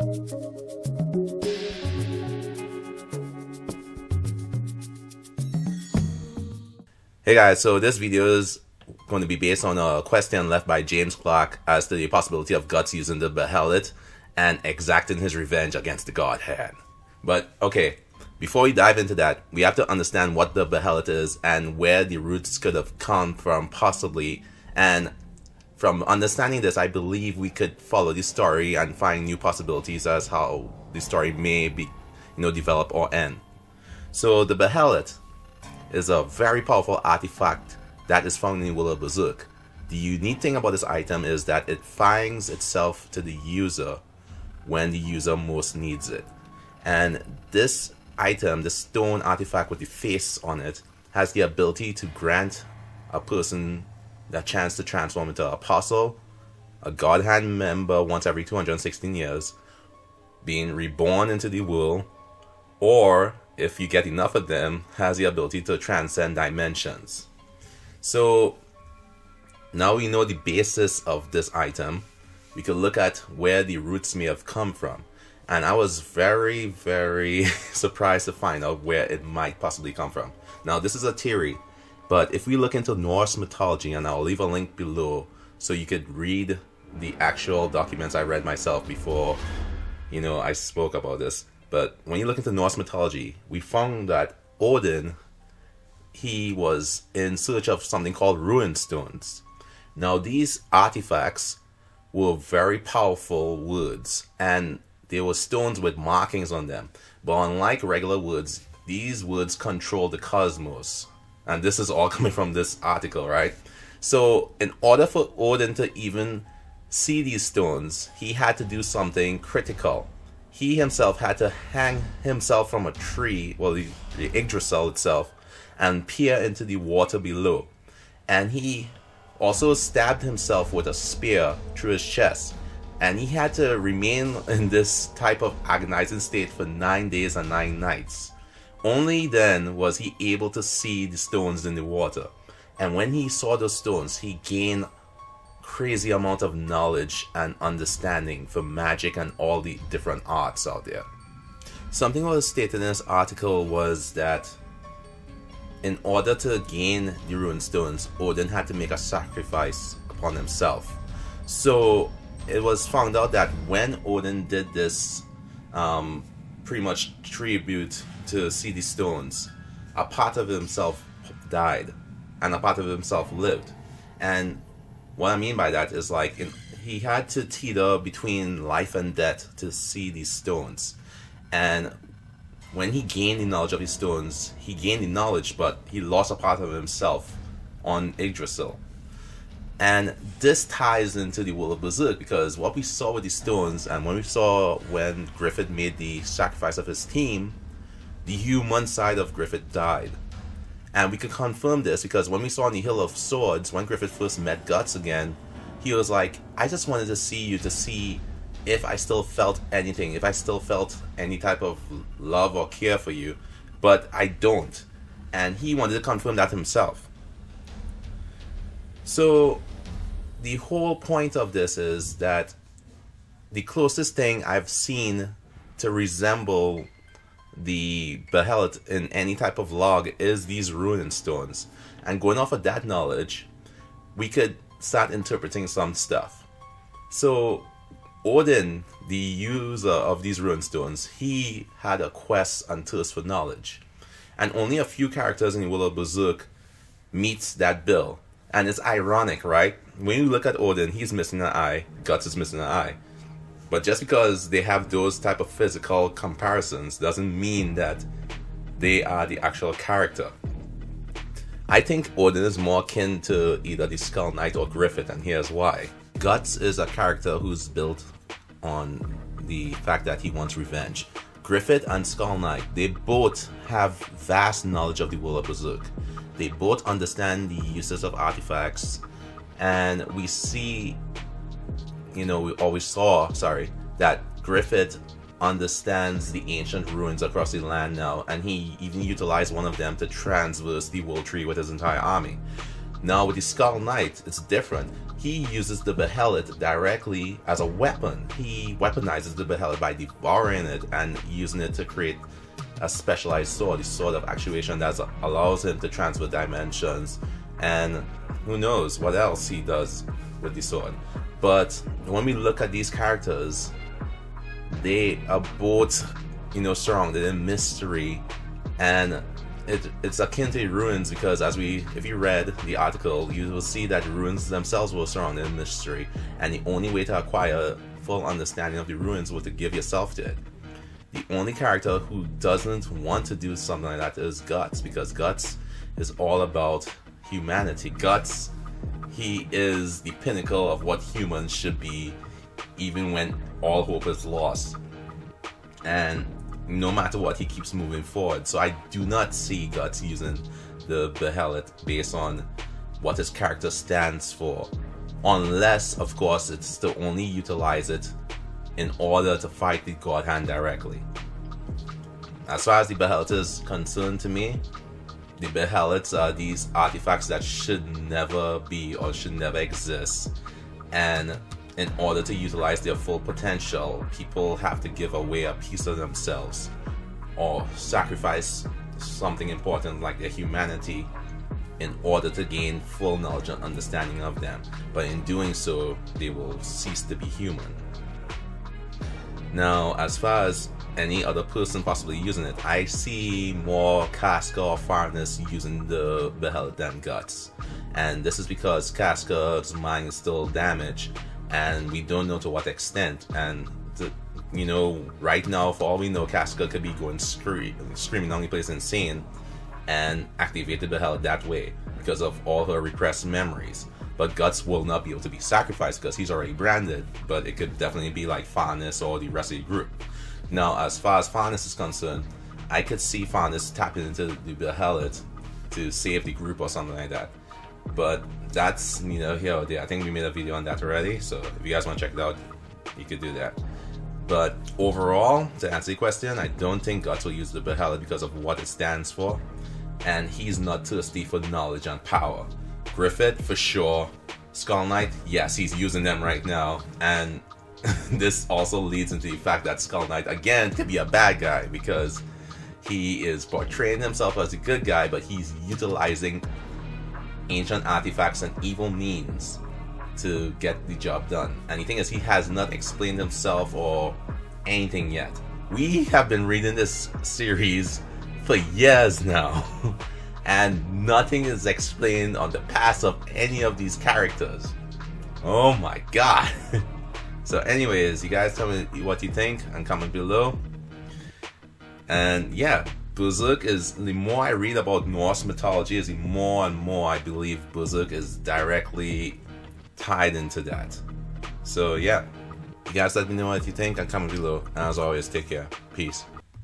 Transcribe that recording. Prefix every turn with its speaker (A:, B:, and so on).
A: Hey guys, so this video is going to be based on a question left by James Clark as to the possibility of Guts using the Beherit and exacting his revenge against the Godhead. But okay, before we dive into that, we have to understand what the Beherit is and where the roots could have come from possibly. And from understanding this, I believe we could follow the story and find new possibilities as how the story may be, develop or end. So the Beherit is a very powerful artifact that is found in the world of Berserk. The unique thing about this item is that it finds itself to the user when the user most needs it. And this item, the stone artifact with the face on it, has the ability to grant a person the chance to transform into an apostle, a God Hand member once every 216 years, being reborn into the world, or if you get enough of them, has the ability to transcend dimensions. So now we know the basis of this item. We could look at where the roots may have come from. And I was very, very surprised to find out where it might possibly come from. Now this is a theory, but if we look into Norse mythology, and I'll leave a link below so you could read the actual documents I read myself before, I spoke about this. But when you look into Norse mythology, we found that Odin, he was in search of something called rune stones. Now these artifacts were very powerful words, and they were stones with markings on them. But unlike regular words, these words control the cosmos. And this is all coming from this article, right? So in order for Odin to even see these stones, he had to do something critical. He himself had to hang himself from a tree, well, the Yggdrasil itself, and peer into the water below. And he also stabbed himself with a spear through his chest. And he had to remain in this type of agonizing state for 9 days and 9 nights. Only then was he able to see the stones in the water. And when he saw those stones, he gained crazy amount of knowledge and understanding for magic and all the different arts out there. Something that was stated in this article was that in order to gain the rune stones, Odin had to make a sacrifice upon himself. So it was found out that when Odin did this pretty much tribute to see the stones, a part of himself died and a part of himself lived. And what I mean by that is he had to teeter between life and death to see these stones. And when he gained the knowledge of these stones, he gained the knowledge, but he lost a part of himself on Yggdrasil. And this ties into the world of Berserk, because what we saw with the stones, and when we saw when Griffith made the sacrifice of his team, the human side of Griffith died. And we could confirm this because when we saw on the Hill of Swords, when Griffith first met Guts again, he was like, I just wanted to see you to see if I still felt anything, if I still felt any type of love or care for you, but I don't. And he wanted to confirm that himself. So the whole point of this is that the closest thing I've seen to resemble the Beherit in any type of log is these rune stones. And going off of that knowledge, we could start interpreting some stuff. So Odin, the user of these rune stones, he had a quest and thirst for knowledge. And only a few characters in the world of Berserk meets that bill. And it's ironic, right? When you look at Odin, he's missing an eye, Guts is missing an eye. But just because they have those type of physical comparisons doesn't mean that they are the actual character. I think Odin is more akin to either the Skull Knight or Griffith, and here's why. Guts is a character who's built on the fact that he wants revenge. Griffith and Skull Knight, they both have vast knowledge of the world of Berserk. They both understand the uses of artifacts, and we see, we always saw, that Griffith understands the ancient ruins across the land now, and he even utilized one of them to transverse the world tree with his entire army. Now with the Skull Knight, it's different. he uses the Beherit directly as a weapon. He weaponizes the Beherit by devouring it and using it to create a specialized sword, the sword of actuation that allows him to transfer dimensions, and who knows what else he does with the sword. But when we look at these characters, they are both, surrounded in mystery, and it's akin to ruins, because if you read the article, you will see that the ruins themselves were surrounded in mystery, and the only way to acquire full understanding of the ruins was to give yourself to it. The only character who doesn't want to do something like that is Guts, because Guts is all about humanity. Guts, he is the pinnacle of what humans should be, even when all hope is lost. And no matter what, he keeps moving forward. So I do not see Guts using the Beherit based on what his character stands for, unless, of course, it's to only utilize it in order to fight the God Hand directly. As far as the Beherit is concerned, to me, the Beherits are these artifacts that should never be or should never exist, and in order to utilize their full potential, people have to give away a piece of themselves or sacrifice something important like their humanity in order to gain full knowledge and understanding of them. But in doing so, they will cease to be human. Now, as far as any other person possibly using it, I see more Casca or Farnus using the Beherit than Guts. And this is because Casca's mind is still damaged, and we don't know to what extent. And right now, for all we know, Casca could be going screaming down the place insane and activate the Beherit that way because of all her repressed memories. But Guts will not be able to be sacrificed because he's already branded, but it could definitely be like Farnus or the rest of the group. Now, as far as Farnus is concerned, I could see Farnus tapping into the Beherit to save the group or something like that. But that's here or there. I think we made a video on that already, so if you guys want to check it out, you could do that. But overall, to answer the question, I don't think Guts will use the Beherit because of what it stands for, and he's not thirsty for knowledge and power. Griffith, for sure. Skull Knight, yes, he's using them right now, and this also leads into the fact that Skull Knight, again, could be a bad guy because he is portraying himself as a good guy, but he's utilizing ancient artifacts and evil means to get the job done. And the thing is, he has not explained himself or anything yet. We have been reading this series for years now, and nothing is explained on the past of any of these characters. Oh my god. So anyways, you guys tell me what you think and comment below. And yeah, Berserk is, the more I read about Norse mythology, is the more and more I believe Berserk is directly tied into that. So yeah, you guys let me know what you think and comment below. And as always, take care. Peace.